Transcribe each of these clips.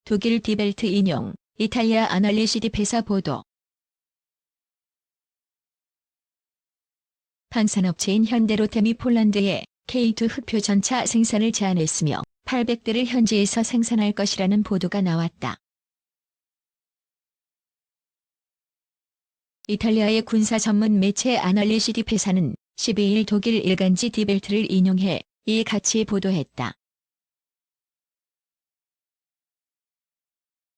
독일 디벨트 인용, 이탈리아 아날리시디 회사 보도. 방산업체인 현대로템이 폴란드에 K2 흑표 전차 생산을 제한했으며 800대를 현지에서 생산할 것이라는 보도가 나왔다. 이탈리아의 군사 전문 매체 아날리시디 회사는 12일 독일 일간지 디벨트를 인용해 이 같이 보도했다.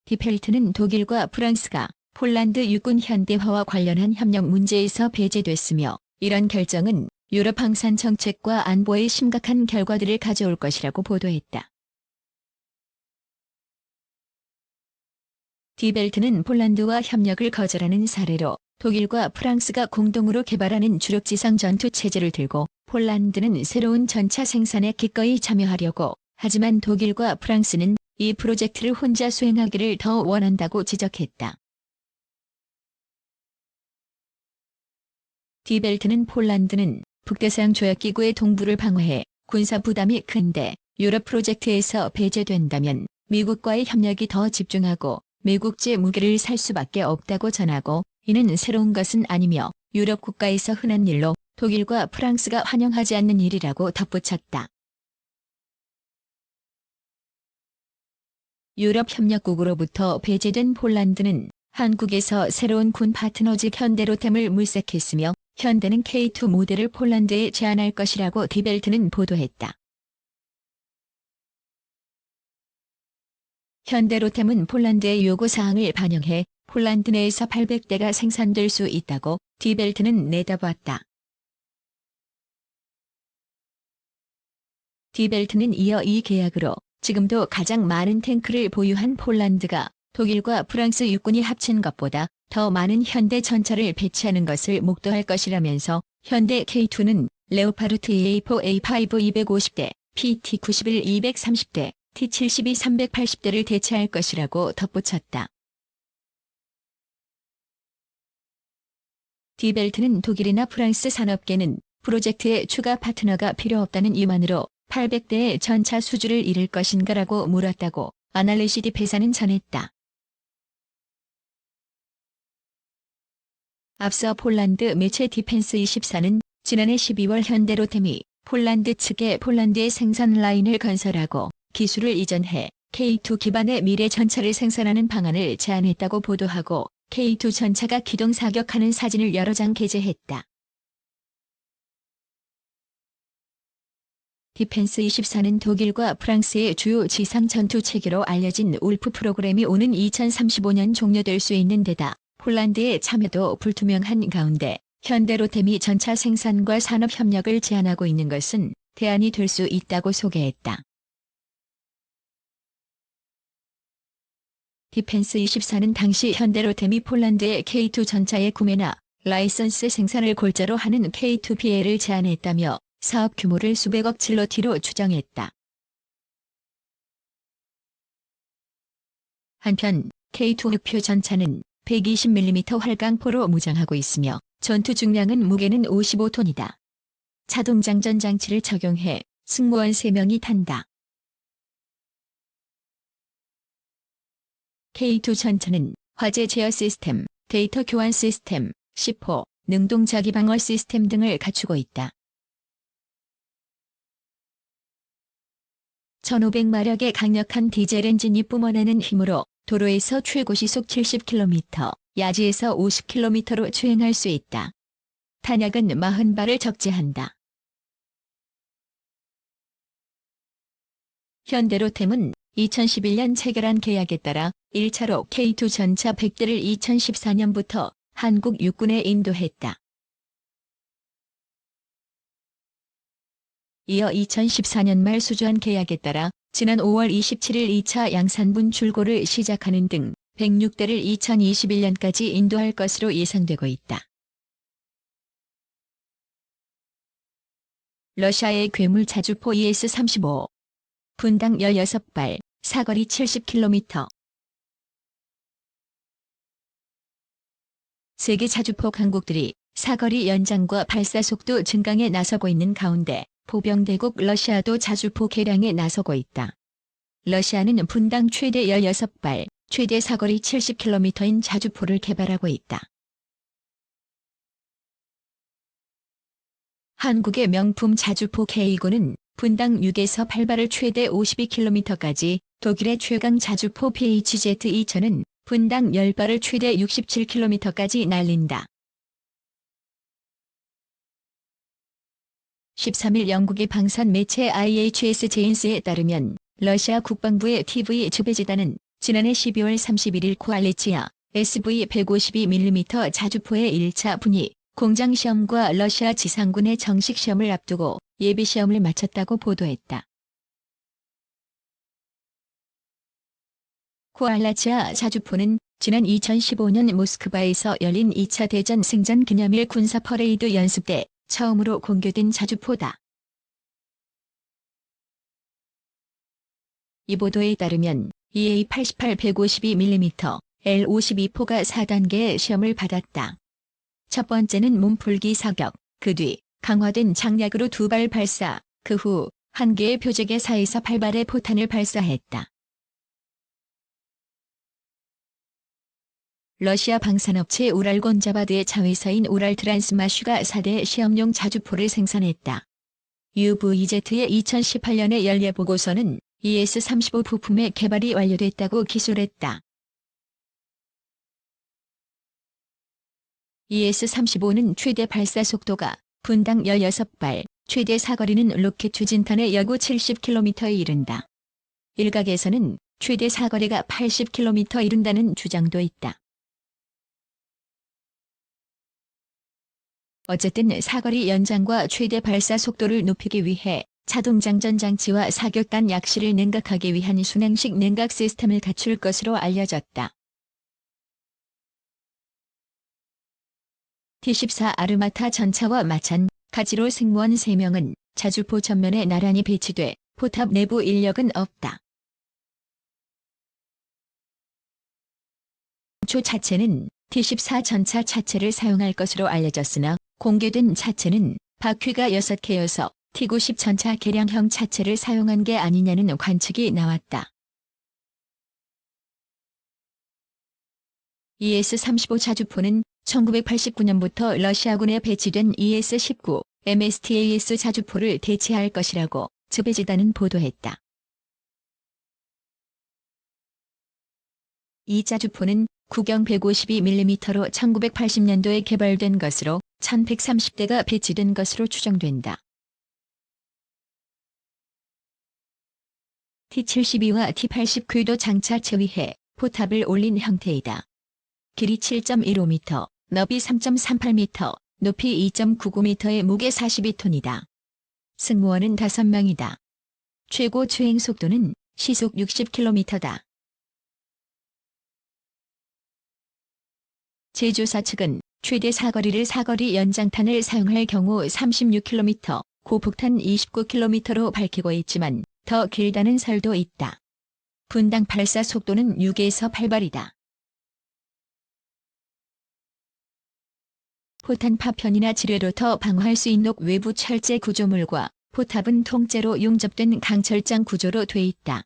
디벨트는 독일과 프랑스가 폴란드 육군 현대화와 관련한 협력 문제에서 배제됐으며 이런 결정은 유럽 방산 정책과 안보에 심각한 결과들을 가져올 것이라고 보도했다. 디벨트는 폴란드와 협력을 거절하는 사례로 독일과 프랑스가 공동으로 개발하는 주력지상 전투 체제를 들고 폴란드는 새로운 전차 생산에 기꺼이 참여하려고 하지만 독일과 프랑스는 이 프로젝트를 혼자 수행하기를 더 원한다고 지적했다. 디벨트는 폴란드는 북대서양 조약기구의 동부를 방어해 군사 부담이 큰데 유럽 프로젝트에서 배제된다면 미국과의 협력이 더 집중하고 미국제 무기를 살 수밖에 없다고 전하고 이는 새로운 것은 아니며 유럽 국가에서 흔한 일로 독일과 프랑스가 환영하지 않는 일이라고 덧붙였다. 유럽 협력국으로부터 배제된 폴란드는 한국에서 새로운 군 파트너직 현대로템을 물색했으며 현대는 K2 모델을 폴란드에 제안할 것이라고 디벨트는 보도했다. 현대로템은 폴란드의 요구사항을 반영해 폴란드 내에서 800대가 생산될 수 있다고 디벨트는 내다봤다. 디벨트는 이어 이 계약으로 지금도 가장 많은 탱크를 보유한 폴란드가 독일과 프랑스 육군이 합친 것보다 더 많은 현대 전차를 배치하는 것을 목도할 것이라면서 현대 K2는 레오파르트 EA4, A5 250대, PT91 230대, T72 380대를 대체할 것이라고 덧붙였다. 디벨트는 독일이나 프랑스 산업계는 프로젝트에 추가 파트너가 필요 없다는 이유만으로 800대의 전차 수주를 이룰 것인가라고 물었다고 아날리시디 회사는 전했다. 앞서 폴란드 매체 디펜스24는 지난해 12월 현대로템이 폴란드 측에 폴란드의 생산 라인을 건설하고 기술을 이전해 K2 기반의 미래 전차를 생산하는 방안을 제안했다고 보도하고 K2 전차가 기동 사격하는 사진을 여러 장 게재했다. 디펜스24는 독일과 프랑스의 주요 지상 전투 체계로 알려진 울프 프로그램이 오는 2035년 종료될 수 있는 데다 폴란드의 참여도 불투명한 가운데 현대로템이 전차 생산과 산업 협력을 제안하고 있는 것은 대안이 될 수 있다고 소개했다. 디펜스24는 당시 현대로템이 폴란드의 K2 전차의 구매나 라이선스 생산을 골자로 하는 K2PL을 제안했다며 사업 규모를 수백억 질러티로 추정했다. 한편 K2 흑표 전차는 120mm 활강포로 무장하고 있으며 전투 중량은 무게는 55톤이다. 자동장전 장치를 적용해 승무원 3명이 탄다. K2 전차는 화재 제어 시스템, 데이터 교환 시스템, C4, 능동 자기방어 시스템 등을 갖추고 있다. 1500마력의 강력한 디젤 엔진이 뿜어내는 힘으로 도로에서 최고 시속 70km, 야지에서 50km로 주행할 수 있다. 탄약은 40발을 적재한다. 현대로템은 2011년 체결한 계약에 따라 1차로 K2 전차 100대를 2014년부터 한국 육군에 인도했다. 이어 2014년 말 수주한 계약에 따라 지난 5월 27일 2차 양산분 출고를 시작하는 등 106대를 2021년까지 인도할 것으로 예상되고 있다. 러시아의 괴물 자주포 ES-35. 분당 16발, 사거리 70km. 세계 자주포 강국들이 사거리 연장과 발사속도 증강에 나서고 있는 가운데 포병대국 러시아도 자주포 개량에 나서고 있다. 러시아는 분당 최대 16발, 최대 사거리 70km인 자주포를 개발하고 있다. 한국의 명품 자주포 K2는 분당 6에서 8발을 최대 52km까지, 독일의 최강 자주포 PHZ-2000은 분당 10발을 최대 67km까지 날린다. 13일 영국의 방산 매체 IHS 제인스에 따르면 러시아 국방부의 TV 즈베지다는 지난해 12월 31일 코알리치아 SV-152mm 자주포의 1차 분위 공장 시험과 러시아 지상군의 정식 시험을 앞두고 예비 시험을 마쳤다고 보도했다. 코알라치아 자주포는 지난 2015년 모스크바에서 열린 2차 대전 승전 기념일 군사 퍼레이드 연습 때 처음으로 공개된 자주포다. 이 보도에 따르면 EA-88 152mm, L-52포가 4단계의 시험을 받았다. 첫 번째는 몸풀기 사격, 그 뒤 강화된 장약으로 2발 발사, 그 후 1개의 표적의 4에서 8발의 포탄을 발사했다. 러시아 방산업체 우랄곤자바드의 자회사인 우랄트란스마슈가 4대 시험용 자주포를 생산했다. UVZ의 2018년의 연례보고서는 ES-35 부품의 개발이 완료됐다고 기술했다. ES-35는 최대 발사 속도가 분당 16발, 최대 사거리는 로켓 추진탄의 여구 70km에 이른다. 일각에서는 최대 사거리가 80km 이른다는 주장도 있다. 어쨌든 사거리 연장과 최대 발사 속도를 높이기 위해 자동장전 장치와 사격단 약실을 냉각하기 위한 순항식 냉각 시스템을 갖출 것으로 알려졌다. T-14 아르마타 전차와 마찬가지로 승무원 3명은 자주포 전면에 나란히 배치돼 포탑 내부 인력은 없다. 초 차체는 T-14 전차 차체를 사용할 것으로 알려졌으나 공개된 차체는 바퀴가 6개여서 T-90 전차 개량형 차체를 사용한 게 아니냐는 관측이 나왔다. ES-35 자주포는 1989년부터 러시아군에 배치된 ES-19, MSTAS 자주포를 대체할 것이라고 즈베지다는 보도했다. 이 자주포는 구경 152mm로 1980년도에 개발된 것으로 1130대가 배치된 것으로 추정된다. T-72와 T-80 궤도 장착체 위에 포탑을 올린 형태이다. 길이 7.15m, 너비 3.38m, 높이 2.99m의 무게 42톤이다. 승무원은 5명이다. 최고 주행 속도는 시속 60km다. 제조사 측은 최대 사거리를 사거리 연장탄을 사용할 경우 36km, 고폭탄 29km로 밝히고 있지만 더 길다는 설도 있다. 분당 발사 속도는 6에서 8발이다. 포탄 파편이나 지뢰로부터 방어할 수 있는 외부 철제 구조물과 포탑은 통째로 용접된 강철장 구조로 돼 있다.